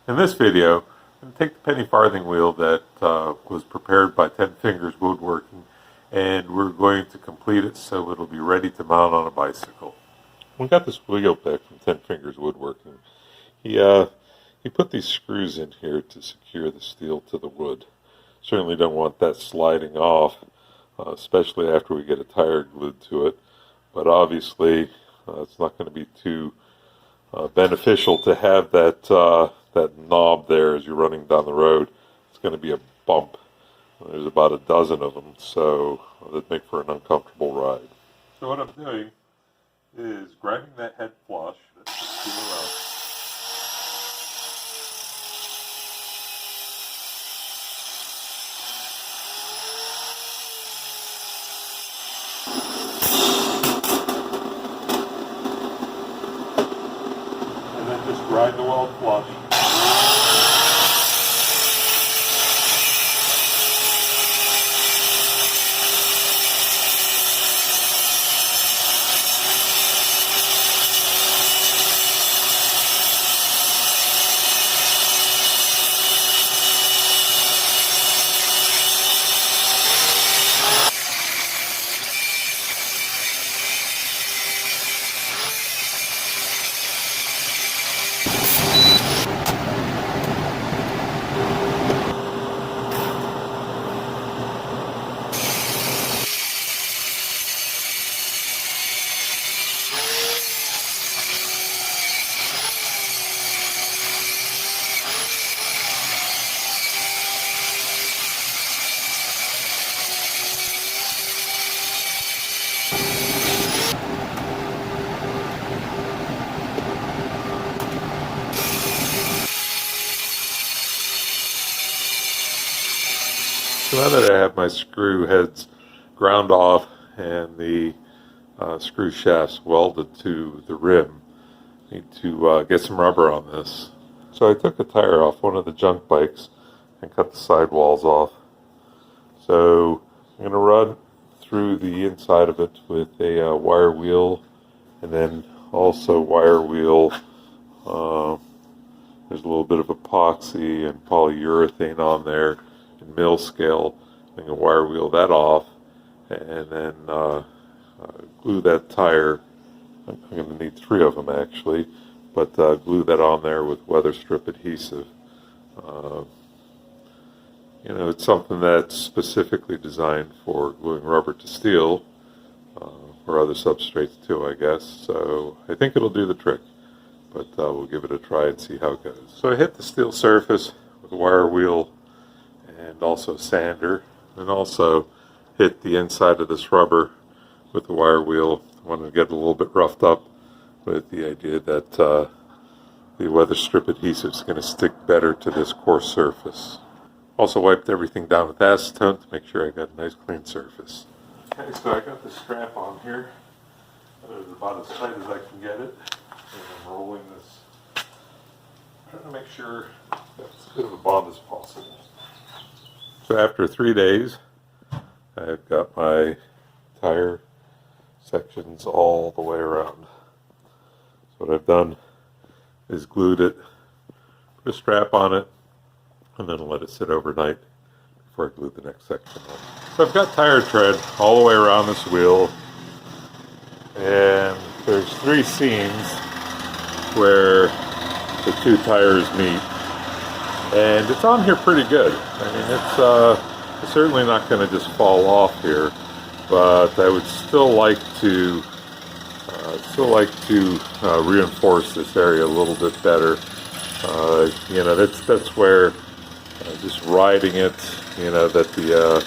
In this video, I'm going to take the penny farthing wheel that was prepared by 10 Fingers Woodworking, and we're going to complete it so it'll be ready to mount on a bicycle. We got this wheel pick from 10 Fingers Woodworking. He put these screws in here to secure the steel to the wood. Certainly don't want that sliding off, especially after we get a tire glued to it. But obviously, it's not going to be too beneficial to have that knob there as you're running down the road. It's going to be a bump. There's about a dozen of them, so that make for an uncomfortable ride. So what I'm doing is grinding that head flush. That's the steel around. And then just grind the weld flush. So now that I have my screw heads ground off and the screw shafts welded to the rim, I need to get some rubber on this. So I took a tire off one of the junk bikes and cut the sidewalls off. So I'm going to run through the inside of it with a wire wheel, and then also wire wheel. There's a little bit of epoxy and polyurethane on there in mil scale. I'm going to wire wheel that off and then glue that tire. I'm going to need 3 of them actually, but glue that on there with weather strip adhesive. You know, it's something that's specifically designed for gluing rubber to steel, or other substrates too, I guess. So I think it'll do the trick, but we'll give it a try and see how it goes. So I hit the steel surface with a wire wheel and also sander, and also hit the inside of this rubber with the wire wheel. I want to get a little bit roughed up with the idea that the weather strip adhesive is going to stick better to this coarse surface. Also wiped everything down with acetone to make sure I got a nice clean surface. Okay, so I got the strap on here. It's about as tight as I can get it. And I'm rolling this, trying to make sure that's as good of a bond as possible. So after 3 days, I've got my tire sections all the way around. So what I've done is glued it, put a strap on it, and then let it sit overnight before I glue the next section on. So I've got tire tread all the way around this wheel, and there's 3 seams where the 2 tires meet. And it's on here pretty good. I mean, it's certainly not going to just fall off here, but I would still like to reinforce this area a little bit better. You know, that's where just riding it, you know, that the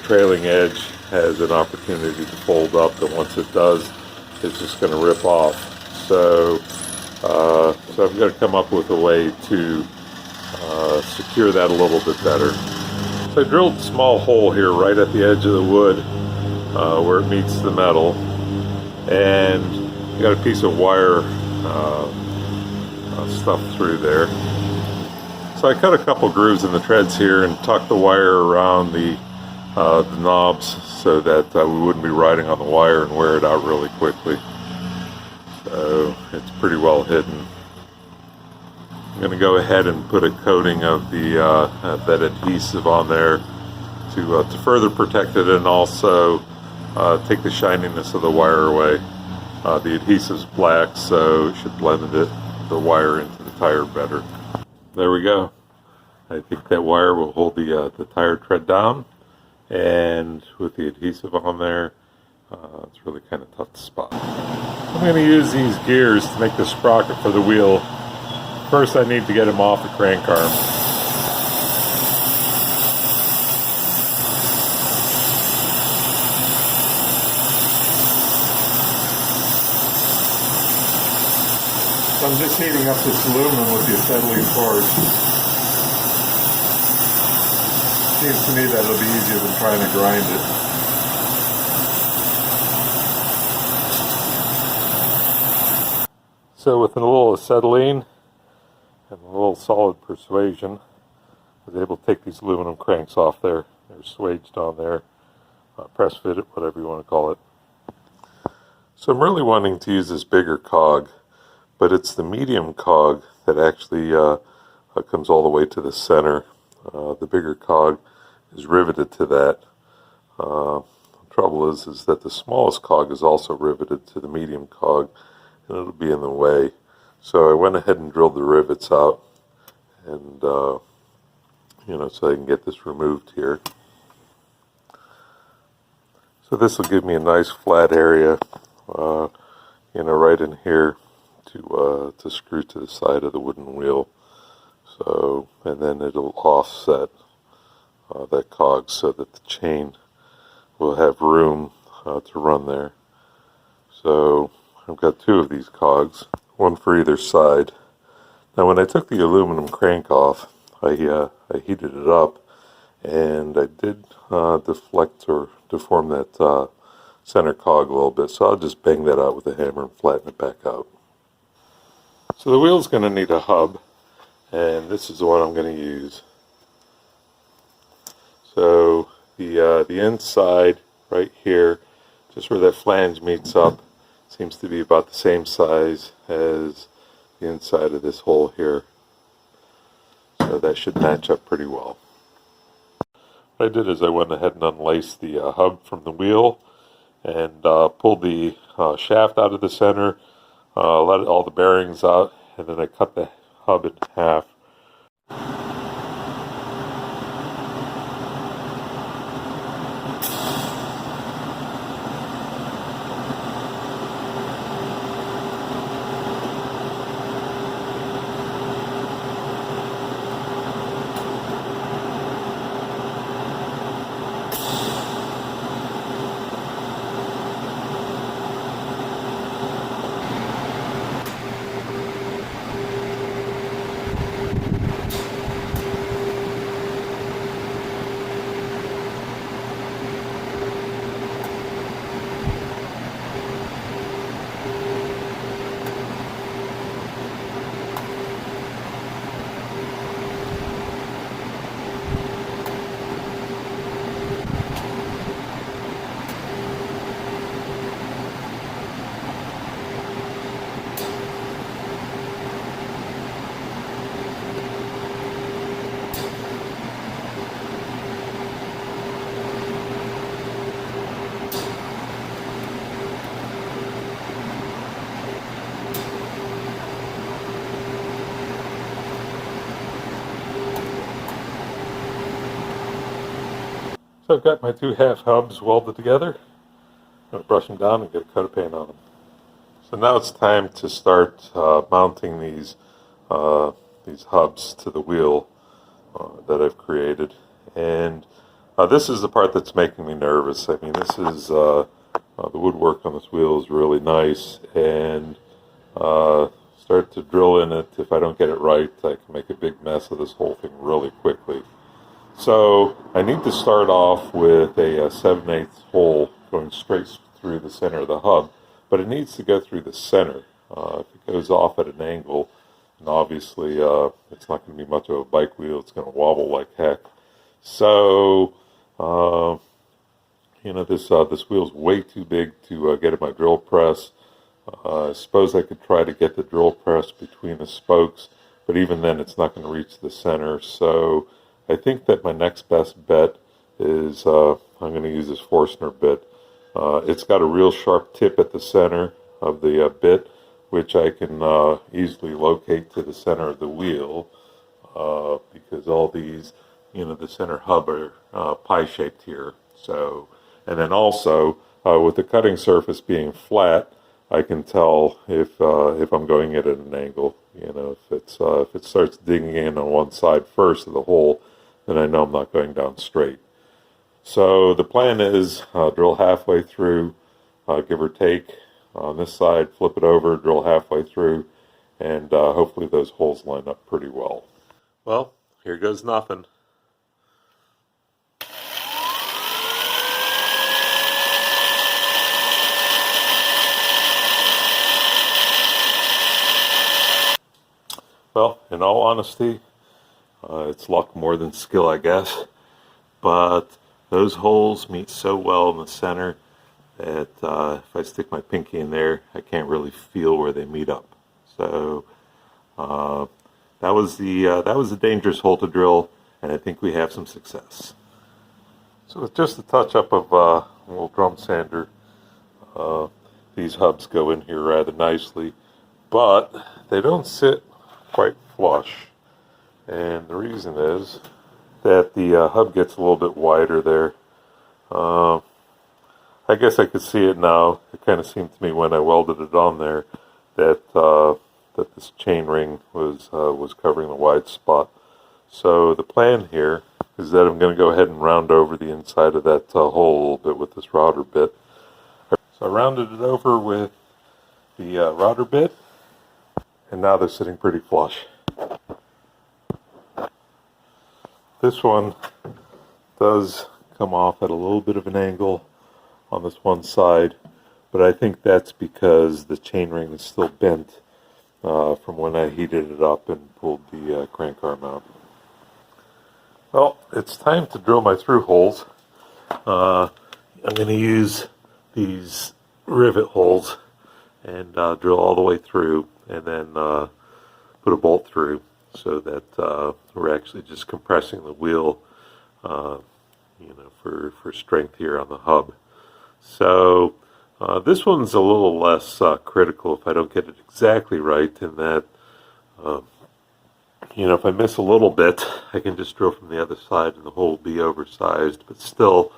trailing edge has an opportunity to fold up, and once it does, it's just going to rip off. So I've got to come up with a way to secure that a little bit better. So I drilled a small hole here right at the edge of the wood where it meets the metal, and got a piece of wire stuffed through there. So I cut a couple grooves in the treads here and tucked the wire around the knobs so that we wouldn't be riding on the wire and wear it out really quickly. So it's pretty well hidden. I'm going to go ahead and put a coating of the that adhesive on there to further protect it, and also take the shininess of the wire away. The adhesive's black, so it should blend the wire into the tire better. There we go. I think that wire will hold the tire tread down, and with the adhesive on there, it's really kind of tough to spot. I'm going to use these gears to make the sprocket for the wheel. First, I need to get them off the crank arm. So I'm just heating up this aluminum with the acetylene torch. Seems to me that it'll be easier than trying to grind it. So with a little acetylene and a little solid persuasion, I was able to take these aluminum cranks off there. They're swaged on there, press fitted, whatever you want to call it. So I'm really wanting to use this bigger cog, but it's the medium cog that actually comes all the way to the center. The bigger cog is riveted to that. The trouble is that the smallest cog is also riveted to the medium cog, and it'll be in the way. So I went ahead and drilled the rivets out, and so I can get this removed here. So this will give me a nice flat area, right in here to screw to the side of the wooden wheel. So, and then it'll offset that cog so that the chain will have room to run there. So I've got two of these cogs, one for either side. Now when I took the aluminum crank off, I heated it up, and I did deflect or deform that center cog a little bit, so I'll just bang that out with a hammer and flatten it back out. So the wheel's going to need a hub, and this is the one I'm going to use. So the inside right here, just where that flange meets up, seems to be about the same size as the inside of this hole here. So that should match up pretty well. What I did is I went ahead and unlaced the hub from the wheel, and pulled the shaft out of the center, let all the bearings out, and then I cut the hub in half. So I've got my two half hubs welded together. I'm going to brush them down and get a coat of paint on them. So now it's time to start mounting these hubs to the wheel that I've created. And this is the part that's making me nervous. I mean, this is the woodwork on this wheel is really nice, and start to drill in it. If I don't get it right, I can make a big mess of this whole thing really quickly. So I need to start off with a 7/8 hole going straight through the center of the hub, but it needs to go through the center. If it goes off at an angle, and obviously it's not going to be much of a bike wheel, it's going to wobble like heck. So this wheel's way too big to get in my drill press. I suppose I could try to get the drill press between the spokes, but even then it's not going to reach the center. So I think that my next best bet is I'm going to use this Forstner bit. It's got a real sharp tip at the center of the bit, which I can easily locate to the center of the wheel, because all these, the center hub are pie-shaped here. So, and then also with the cutting surface being flat, I can tell if I'm going at an angle. If it starts digging in on one side first of the hole, then I know I'm not going down straight. So the plan is drill halfway through, give or take. On this side, flip it over, drill halfway through, and hopefully those holes line up pretty well. Well, here goes nothing. Well, in all honesty, it's luck more than skill, I guess. But those holes meet so well in the center that if I stick my pinky in there, I can't really feel where they meet up. So that was the dangerous hole to drill, and I think we have some success. So with just a touch up of a little drum sander, these hubs go in here rather nicely, but they don't sit quite flush, and the reason is that the hub gets a little bit wider there. I guess I could see it now. It kind of seemed to me when I welded it on there that that this chain ring was covering the wide spot. So the plan here is that I'm going to go ahead and round over the inside of that hole a little bit with this router bit. So I rounded it over with the router bit, and now they're sitting pretty flush. This one does come off at a little bit of an angle on this one side, but I think that's because the chainring is still bent from when I heated it up and pulled the crank arm out. Well, it's time to drill my through holes. I'm going to use these rivet holes and drill all the way through, and then put a bolt through so that we're actually just compressing the wheel, for strength here on the hub. So this one's a little less critical if I don't get it exactly right, in that if I miss a little bit, I can just drill from the other side and the hole will be oversized. But still,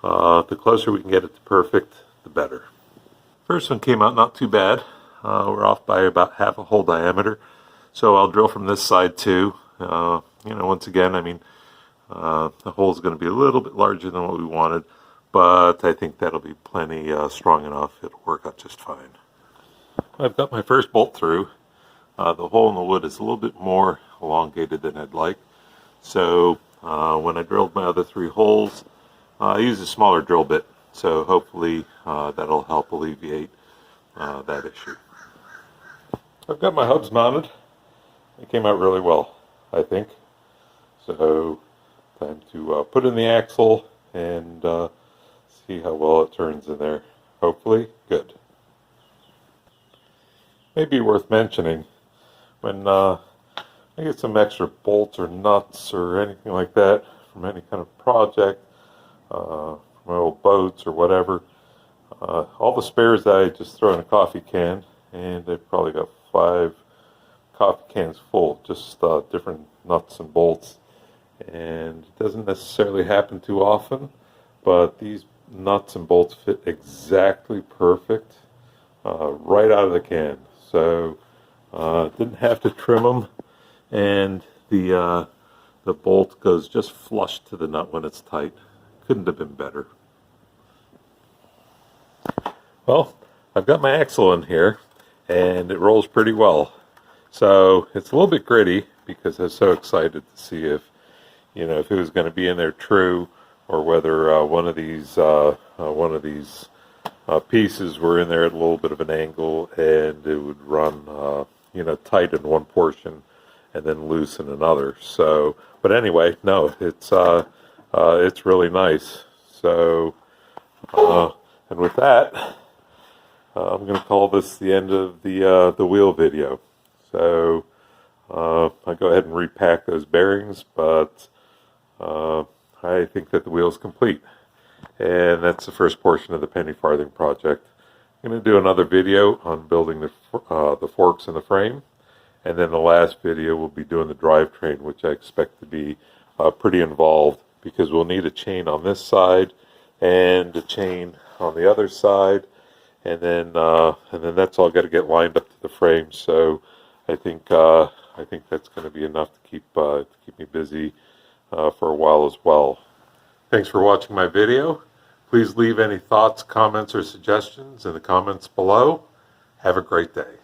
the closer we can get it to perfect, the better. First one came out not too bad. We're off by about half a hole diameter. So I'll drill from this side too. Once again, the hole is going to be a little bit larger than what we wanted, but I think that'll be plenty strong enough. It'll work out just fine. I've got my first bolt through. The hole in the wood is a little bit more elongated than I'd like. So when I drilled my other three holes, I used a smaller drill bit. So hopefully that'll help alleviate that issue. I've got my hubs mounted. It came out really well, I think. So time to put in the axle and see how well it turns in there. Hopefully good. Maybe worth mentioning, when I get some extra bolts or nuts or anything like that from any kind of project, from my old boats or whatever, all the spares that I just throw in a coffee can, and I've probably got 5 coffee cans full, just different nuts and bolts. And it doesn't necessarily happen too often, but these nuts and bolts fit exactly perfect right out of the can. So didn't have to trim them, and the bolt goes just flush to the nut when it's tight. Couldn't have been better. Well, I've got my axle in here, and it rolls pretty well. So it's a little bit gritty because I was so excited to see if it was going to be in there true, or whether one of these pieces were in there at a little bit of an angle, and it would run tight in one portion and then loose in another. So, but anyway, no, it's really nice. So, and with that, I'm going to call this the end of the wheel video. So I'll go ahead and repack those bearings, but I think that the wheel is complete. And that's the first portion of the penny farthing project. I'm going to do another video on building the forks in the frame, and then the last video will be doing the drivetrain, which I expect to be pretty involved, because we'll need a chain on this side and a chain on the other side, and then that's all got to get lined up to the frame. So I think that's going to be enough to keep me busy for a while as well. Thanks for watching my video. Please leave any thoughts, comments, or suggestions in the comments below. Have a great day.